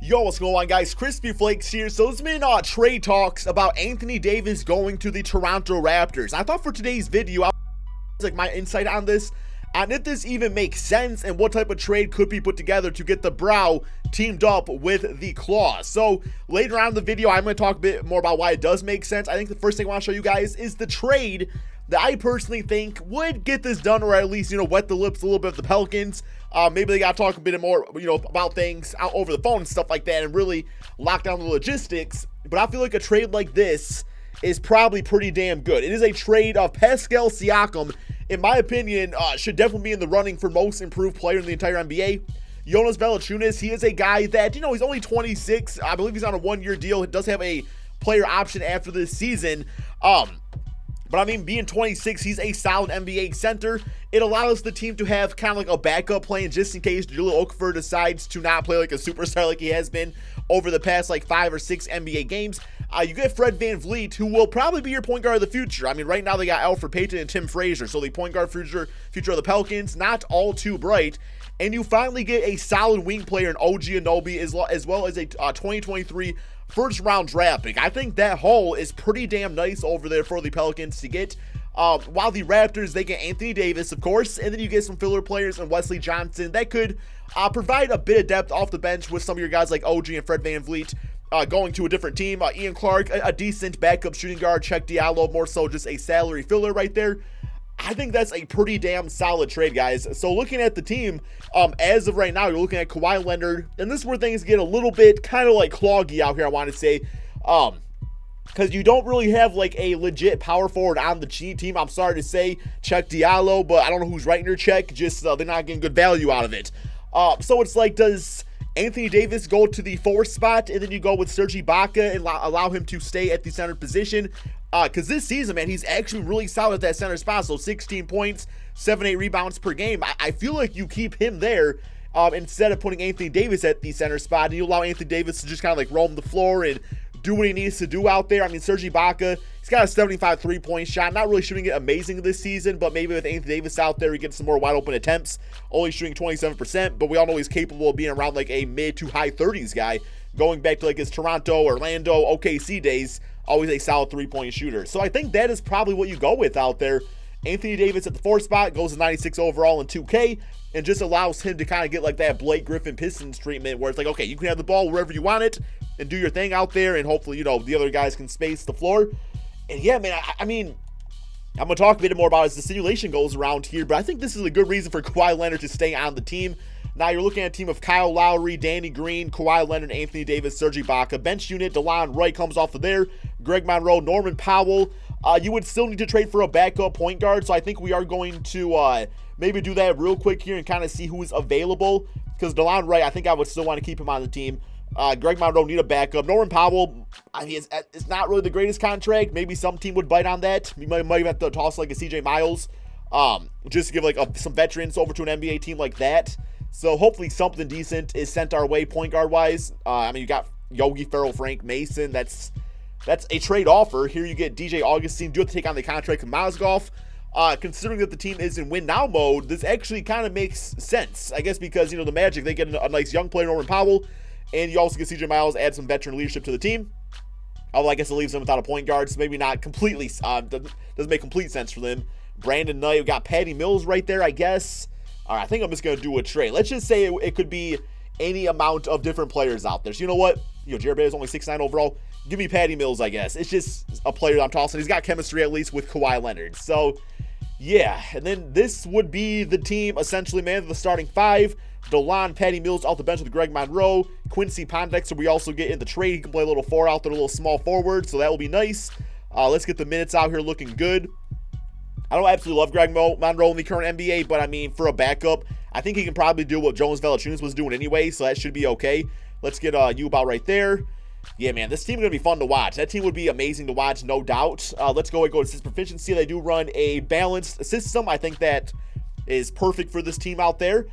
Yo, what's going on, guys? KrispyFlakes here. So there's been trade talks about Anthony Davis going to the Toronto Raptors. I thought for today's video, I was like my insight on this, and if this even makes sense, and what type of trade could be put together to get the Brow teamed up with the Claws. So later on in the video, I'm going to talk a bit more about why it does make sense. I think the first thing I want to show you guys is the trade that I personally think would get this done, or at least, wet the lips a little bit of the Pelicans. Maybe they got to talk a bit more, about things out over the phone and stuff like that and really lock down the logistics. But I feel like a trade like this is probably pretty damn good. It is a trade of Pascal Siakam, in my opinion, should definitely be in the running for most improved player in the entire NBA. Jonas Valanciunas, he is a guy that, he's only 26. I believe he's on a one-year deal. He does have a player option after this season. But I mean, being 26, he's a solid NBA center. It allows the team to have kind of like a backup plan just in case Jahlil Okafor decides to not play like a superstar like he has been over the past like 5 or 6 NBA games. You get Fred VanVleet, who will probably be your point guard of the future. I mean, right now they got Elfrid Payton and Tim Frazier, so the point guard future of the Pelicans, not all too bright. And you finally get a solid wing player in OG Anunoby, as well as a 2023 first-round draft pick. I think that haul is pretty damn nice over there for the Pelicans to get. While the Raptors, they get Anthony Davis, of course, and then you get some filler players and Wesley Johnson that could provide a bit of depth off the bench with some of your guys like OG and Fred VanVleet going to a different team. Ian Clark, a decent backup shooting guard. Check Diallo, more so just a salary filler right there. I think that's a pretty damn solid trade, guys. So looking at the team, as of right now, you're looking at Kawhi Leonard, and this is where things get a little bit kind of like cloggy out here, I want to say, because you don't really have like a legit power forward on the team. I'm sorry to say, check Diallo, but I don't know who's writing your check. Just they're not getting good value out of it. So it's like, does Anthony Davis go to the 4th spot, and then you go with Serge Ibaka and allow him to stay at the center position? Because this season, man, he's actually really solid at that center spot. So 16 points, 7-8 rebounds per game. I feel like you keep him there instead of putting Anthony Davis at the center spot, and you allow Anthony Davis to just kind of like roam the floor and do what he needs to do out there. I mean, Serge Ibaka, he's got a 75 three-point shot. Not really shooting it amazing this season, but maybe with Anthony Davis out there, he gets some more wide-open attempts. Only shooting 27%, but we all know he's capable of being around like a mid to high 30s guy. Going back to like his Toronto, Orlando, OKC days, always a solid three-point shooter. So I think that is probably what you go with out there. Anthony Davis at the 4th spot, goes to 96 overall in 2K, and just allows him to kind of get like that Blake Griffin Pistons treatment where it's like, okay, you can have the ball wherever you want it and do your thing out there, and hopefully, the other guys can space the floor. And yeah, man, I mean, I'm going to talk a bit more about it as the simulation goes around here, but I think this is a good reason for Kawhi Leonard to stay on the team. Now you're looking at a team of Kyle Lowry, Danny Green, Kawhi Leonard, Anthony Davis, Serge Ibaka. Bench unit, DeLon Wright comes off of there. Greg Monroe, Norman Powell. You would still need to trade for a backup point guard, so I think we are going to maybe do that real quick here and kind of see who is available. Because DeLon Wright, I think I would still want to keep him on the team. Greg Monroe need a backup. Norman Powell, I mean, it's not really the greatest contract. Maybe some team would bite on that. You might even have to toss like a CJ Miles just to give like some veterans over to an NBA team like that. So hopefully something decent is sent our way point guard wise. I mean, you got Yogi Ferrell, Frank Mason. That's a trade offer. Here you get DJ Augustine. Do have to take on the contract of Mozgov. Considering that the team is in win now mode, this actually kind of makes sense. I guess because, the Magic, they get a nice young player, Norman Powell, and you also get CJ Miles, add some veteran leadership to the team. Although I guess it leaves them without a point guard, so maybe not completely, doesn't make complete sense for them. Brandon Knight, we got Patty Mills right there, I guess. All right, I think I'm just going to do a trade. Let's just say it could be any amount of different players out there. So you know what? Jared Bay is only 6'9" overall. Give me Patty Mills, I guess. It's just a player that I'm tossing. He's got chemistry at least with Kawhi Leonard. So, yeah. And then this would be the team, essentially, man, the starting 5. DeLon, Patty Mills off the bench with Greg Monroe. Quincy Pondexter, we also get in the trade. He can play a little 4 out there, a little small forward, so that will be nice. Let's get the minutes out here looking good. I don't absolutely love Greg Monroe in the current NBA, but I mean, for a backup, I think he can probably do what Jonas Valanciunas was doing anyway, so that should be okay. Let's get about right there. Yeah, man, this team is going to be fun to watch. That team would be amazing to watch, no doubt. Let's go to assist proficiency. They do run a balanced system. I think that is perfect for this team out there.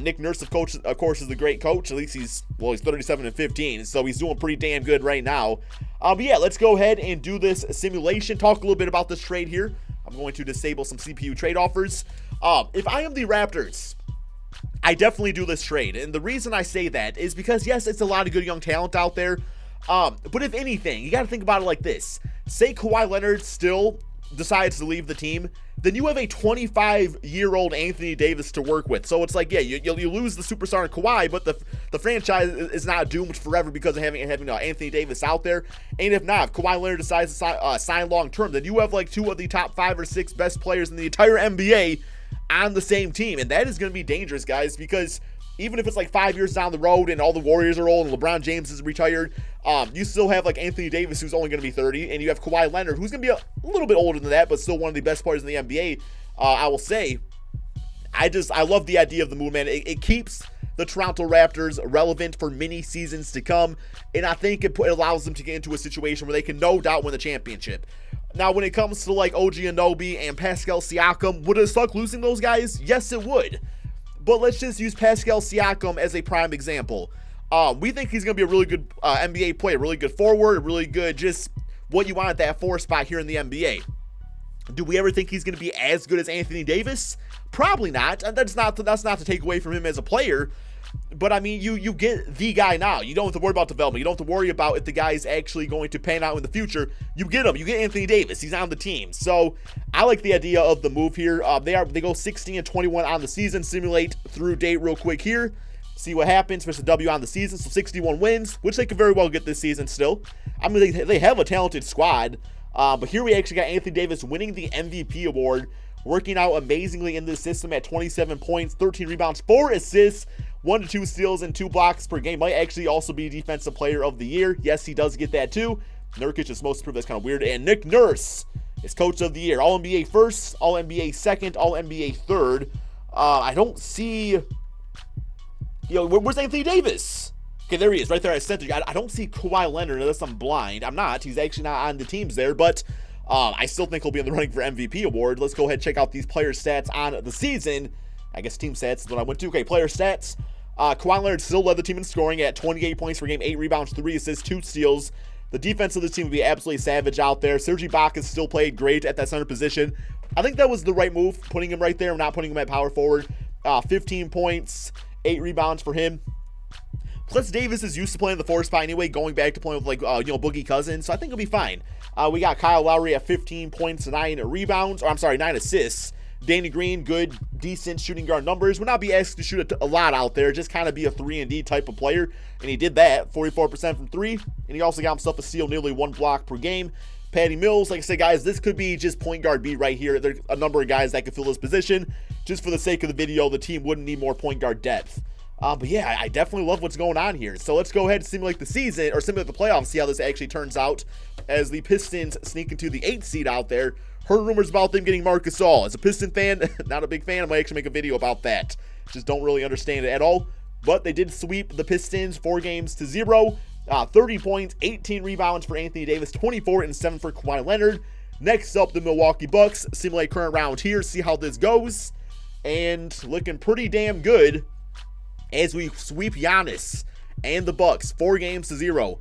Nick Nurse, of course, is a great coach. At least he's 37-15, so he's doing pretty damn good right now. But yeah, let's go ahead and do this simulation. Talk a little bit about this trade here. I'm going to disable some CPU trade offers. If I am the Raptors, I definitely do this trade. And the reason I say that is because, yes, it's a lot of good young talent out there. But if anything, you got to think about it like this. Say Kawhi Leonard still decides to leave the team, then you have a 25-year-old Anthony Davis to work with. So it's like, yeah, you lose the superstar in Kawhi, but the franchise is not doomed forever because of having Anthony Davis out there. And if not, if Kawhi Leonard decides to sign long-term, then you have like 2 of the top 5 or 6 best players in the entire NBA on the same team. And that is going to be dangerous, guys, because even if it's like 5 years down the road and all the Warriors are old and LeBron James is retired, you still have like Anthony Davis, who's only going to be 30, and you have Kawhi Leonard, who's going to be a little bit older than that, but still one of the best players in the NBA, I will say. I love the idea of the move, man. It keeps the Toronto Raptors relevant for many seasons to come, and I think it allows them to get into a situation where they can no doubt win the championship. Now, when it comes to like OG Anunoby and Pascal Siakam, would it suck losing those guys? Yes, it would. But let's just use Pascal Siakam as a prime example. We think he's going to be a really good NBA player, really good forward, really good just what you want at that 4 spot here in the NBA. Do we ever think he's going to be as good as Anthony Davis? Probably not. That's not to take away from him as a player. But, I mean, you get the guy now. You don't have to worry about development. You don't have to worry about if the guy is actually going to pan out in the future. You get him. You get Anthony Davis. He's on the team. So, I like the idea of the move here. They go 16-21 on the season. Simulate through date real quick here. See what happens. First a W on the season. So, 61 wins, which they could very well get this season still. I mean, they have a talented squad. But here we actually got Anthony Davis winning the MVP award, working out amazingly in this system at 27 points, 13 rebounds, 4 assists, 1 to 2 steals, and 2 blocks per game. Might actually also be Defensive Player of the Year. Yes, he does get that too. Nurkic is most approved. That's kind of weird. And Nick Nurse is Coach of the Year. All-NBA first, All-NBA second, All-NBA third. I don't see... where's Anthony Davis? Okay, there he is, right there at center. I don't see Kawhi Leonard unless I'm blind. I'm not. He's actually not on the teams there, but I still think he'll be in the running for MVP award. Let's go ahead and check out these player stats on the season. I guess team stats is what I went to. Okay, player stats. Kawhi Leonard still led the team in scoring at 28 points per game, 8 rebounds, 3 assists, 2 steals. The defense of this team would be absolutely savage out there. Serge Ibaka still played great at that center position. I think that was the right move, putting him right there and not putting him at power forward. 15 points, 8 rebounds for him. Plus, Davis is used to playing the 4 spot anyway, going back to playing with, Boogie Cousins, so I think he'll be fine. We got Kyle Lowry at 15 points, 9 rebounds, 9 assists. Danny Green, good, decent shooting guard numbers. Would not be asked to shoot a lot out there, just kind of be a 3-and-D type of player, and he did that, 44% from 3, and he also got himself a steal, nearly 1 block per game. Patty Mills, like I said, guys, this could be just point guard B right here. There's a number of guys that could fill this position. Just for the sake of the video, the team wouldn't need more point guard depth. But yeah, I definitely love what's going on here. So let's go ahead and simulate the season, or simulate the playoffs, see how this actually turns out as the Pistons sneak into the 8th seed out there. Heard rumors about them getting Marc Gasol. As a Piston fan, not a big fan, I might actually make a video about that. Just don't really understand it at all. But they did sweep the Pistons 4-0. 30 points, 18 rebounds for Anthony Davis, 24 and 7 for Kawhi Leonard. Next up, the Milwaukee Bucks. Simulate current round here, see how this goes. And looking pretty damn good as we sweep Giannis and the Bucks 4-0.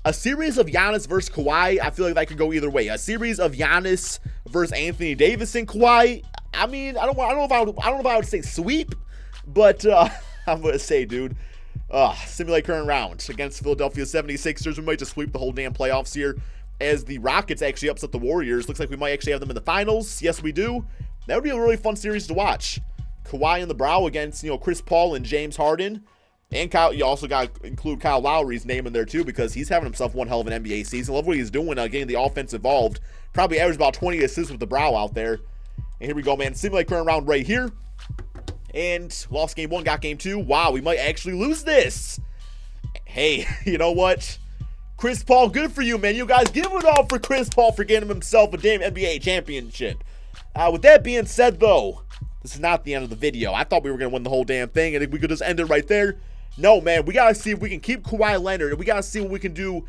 A series of Giannis versus Kawhi, I feel like that could go either way. A series of Giannis versus Anthony Davis and Kawhi, I mean, I don't know if I would say sweep, but I'm gonna say, dude, simulate current round against Philadelphia 76ers. We might just sweep the whole damn playoffs here as the Rockets actually upset the Warriors. Looks like we might actually have them in the finals. Yes, we do. That would be a really fun series to watch. Kawhi in the brow against, Chris Paul and James Harden. And Kyle, you also got to include Kyle Lowry's name in there too, because he's having himself one hell of an NBA season. Love what he's doing, getting the offense involved. Probably averaged about 20 assists with the brow out there. And here we go, man. Simulate current round right here. And lost game 1, got game 2. Wow, we might actually lose this. Hey, you know what? Chris Paul, good for you, man. You guys give it all for Chris Paul for getting himself a damn NBA championship. With that being said, though, this is not the end of the video. I thought we were going to win the whole damn thing, and we could just end it right there. No, man, we got to see if we can keep Kawhi Leonard, and we got to see what we can do,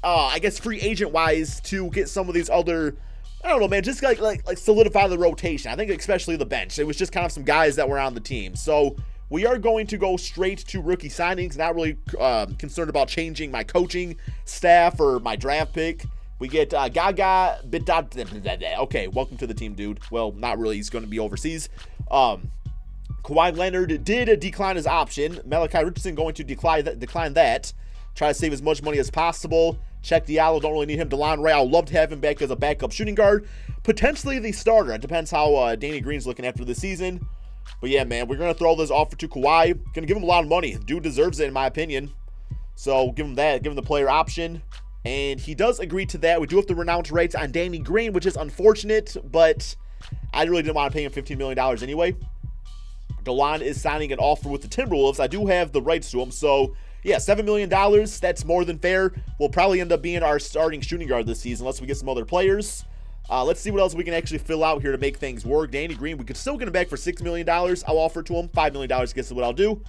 I guess, free agent-wise to get some of these other, I don't know, man, just like solidify the rotation. I think especially the bench. It was just kind of some guys that were on the team. So we are going to go straight to rookie signings. Not really concerned about changing my coaching staff or my draft pick. We get Gaga. Okay, welcome to the team, dude. Well, not really. He's going to be overseas. Kawhi Kawhi Leonard did decline his option. Malachi Richardson going to decline that. Try to save as much money as possible. Check Diallo, don't really need him. DeLon Ray, I would love to have him back as a backup shooting guard. Potentially the starter. It depends how Danny Green's looking after the season. But yeah, man, we're going to throw this offer to Kawhi. Going to give him a lot of money. Dude deserves it, in my opinion. So give him that. Give him the player option. And he does agree to that. We do have to renounce rights on Danny Green, which is unfortunate. But I really didn't want to pay him $15 million anyway. DeLon is signing an offer with the Timberwolves. I do have the rights to him. So yeah, $7 million. That's more than fair. Will probably end up being our starting shooting guard this season unless we get some other players. Let's see what else we can actually fill out here to make things work. Danny Green, we could still get him back for $6 million. I'll offer it to him. $5 million gets what I'll do.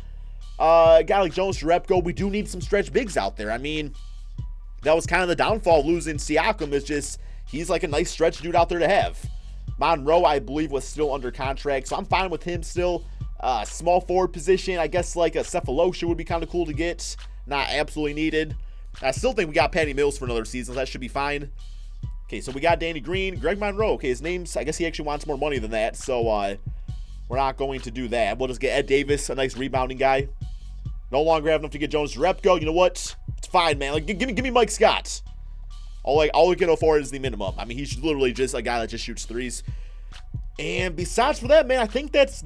Guy like Jonas Jerebko, we do need some stretch bigs out there. I mean, that was kind of the downfall of losing Siakam. Is just he's like a nice stretch dude out there to have. Monroe, I believe, was still under contract, so I'm fine with him still. Small forward position, I guess like a Cephalosha would be kind of cool to get. Not absolutely needed. I still think we got Patty Mills for another season. So that should be fine. Okay, so we got Danny Green. Greg Monroe. Okay, his name's, I guess he actually wants more money than that. So we're not going to do that. We'll just get Ed Davis, a nice rebounding guy. No longer have enough to get Jonas Jerebko. You know what? It's fine, man. Like, give me Mike Scott. All we can afford is the minimum. I mean, he's literally just a guy that just shoots threes. And besides for that, man, I think that's,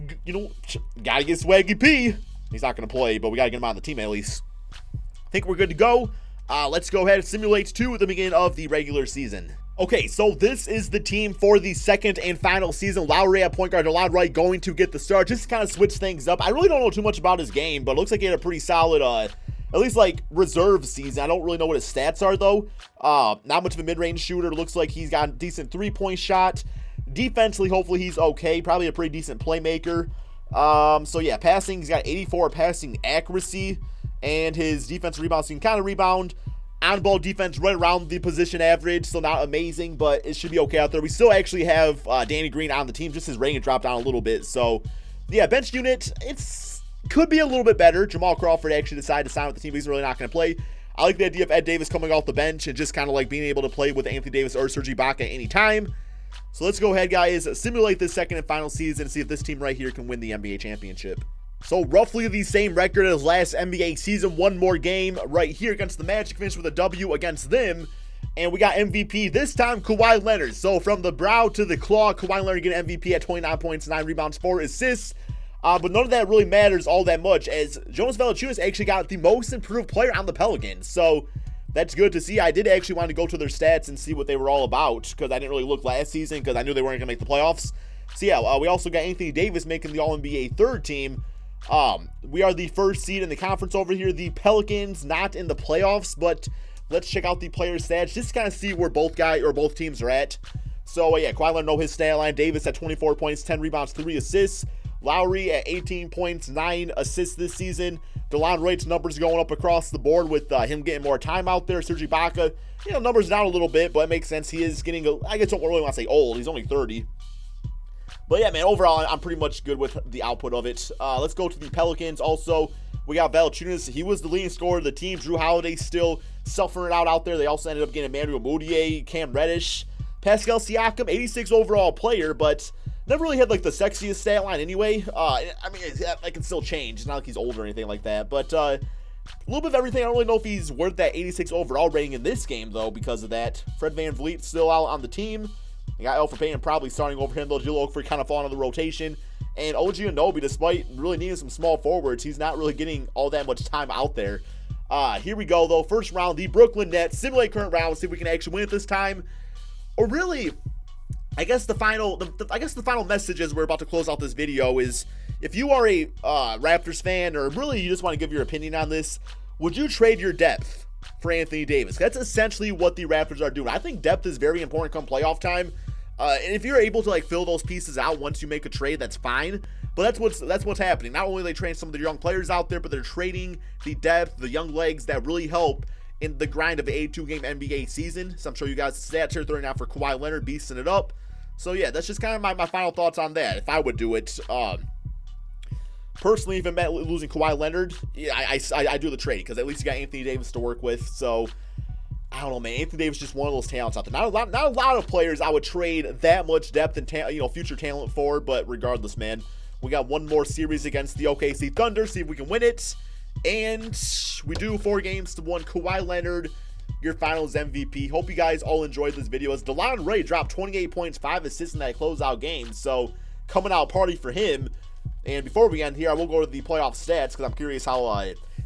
gotta get Swaggy P. He's not going to play, but we got to get him on the team at least. I think we're good to go. Let's go ahead and simulate to the beginning of the regular season. Okay, so this is the team for the second and final season. Lowry at point guard, DeLon Wright going to get the start. Just to kind of switch things up. I really don't know too much about his game, but it looks like he had a pretty solid, at least like reserve season. I don't really know what his stats are though. Not much of a mid-range shooter. Looks like he's got a decent three-point shot. Defensively, hopefully he's okay. Probably a pretty decent playmaker. So yeah, passing, he's got 84 passing accuracy. And his defensive rebound, so he can kind of rebound. On-ball defense right around the position average, so not amazing, but it should be okay out there. We still actually have Danny Green on the team. Just his rating dropped down a little bit. So yeah, bench unit, could be a little bit better. Jamal Crawford actually decided to sign with the team, but he's really not going to play. I like the idea of Ed Davis coming off the bench and just kind of like being able to play with Anthony Davis or Serge Ibaka at any time. So let's go ahead, guys, simulate this second and final season and see if this team right here can win the NBA championship. So roughly the same record as last NBA season. One more game right here against the Magic. Finished with a W against them. And we got MVP this time, Kawhi Leonard. So from the brow to the claw, Kawhi Leonard getting MVP at 29 points, 9 rebounds, 4 assists. But none of that really matters all that much, as Jonas Valanciunas actually got the most improved player on the Pelicans. So that's good to see. I did actually want to go to their stats and see what they were all about, because I didn't really look last season because I knew they weren't going to make the playoffs. So yeah, we also got Anthony Davis making the All-NBA third team. We are the first seed in the conference over here. The Pelicans not in the playoffs, but let's check out the player stats just to kind of see where both teams are at. So yeah, Kawhi Leonard know his stat line. Davis at 24 points, 10 rebounds, 3 assists. Lowry at 18 points, 9 assists this season. DeLon Wright's numbers going up across the board with him getting more time out there. Serge Ibaka, numbers down a little bit, but it makes sense. He is getting, I guess I don't really want to say old. He's only 30. But yeah, man, overall, I'm pretty much good with the output of it. Let's go to the Pelicans. Also, we got Valanciunas. He was the leading scorer of the team. Drew Holiday still suffering it out there. They also ended up getting Emmanuel Mudiay, Cam Reddish, Pascal Siakam, 86 overall player, but never really had like the sexiest stat line anyway. I mean, that can still change. It's not like he's old or anything like that. But a little bit of everything. I don't really know if he's worth that 86 overall rating in this game, though, because of that. Fred VanVleet still out on the team. You got Elfrid Payton probably starting over him, though. Jahlil Okafor kind of falling on the rotation. And OG Anunoby, despite really needing some small forwards, he's not really getting all that much time out there. Here we go, though. First round, the Brooklyn Nets. Simulate current round. See if we can actually win it this time. Or really, I guess the final message as we're about to close out this video is, if you are a Raptors fan, or really you just want to give your opinion on this, would you trade your depth for Anthony Davis? That's essentially what the Raptors are doing. I think depth is very important come playoff time. And if you're able to like fill those pieces out once you make a trade, that's fine. But that's what's happening. Not only are they trading some of the young players out there, but they're trading the depth, the young legs that really help in the grind of the 82-game NBA season. So I'm showing you guys the stats here, throwing out for Kawhi Leonard, beasting it up. So yeah, that's just kind of my final thoughts on that. If I would do it, personally, if it meant losing Kawhi Leonard, yeah, I do the trade, because at least you got Anthony Davis to work with. So I don't know, man. Anthony Davis is just one of those talents out there. Not a lot of players I would trade that much depth and future talent for. But regardless, man, We got one more series against the OKC Thunder, see if we can win it. And we do 4 games to 1. Kawhi Leonard, your finals MVP. Hope you guys all enjoyed this video. As DeLon Ray dropped 28 points, 5 assists in that closeout game. So, coming out party for him. And before we end here, I will go to the playoff stats because I'm curious how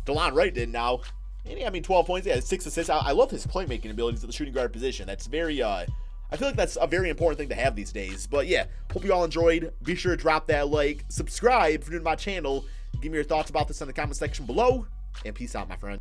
DeLon Ray did now. And I mean, 12 points, yeah, 6 assists. I love his playmaking abilities at the shooting guard position. That's very, I feel like that's a very important thing to have these days. But yeah, hope you all enjoyed. Be sure to drop that like, subscribe if you're new to my channel. Give me your thoughts about this in the comment section below. And peace out, my friend.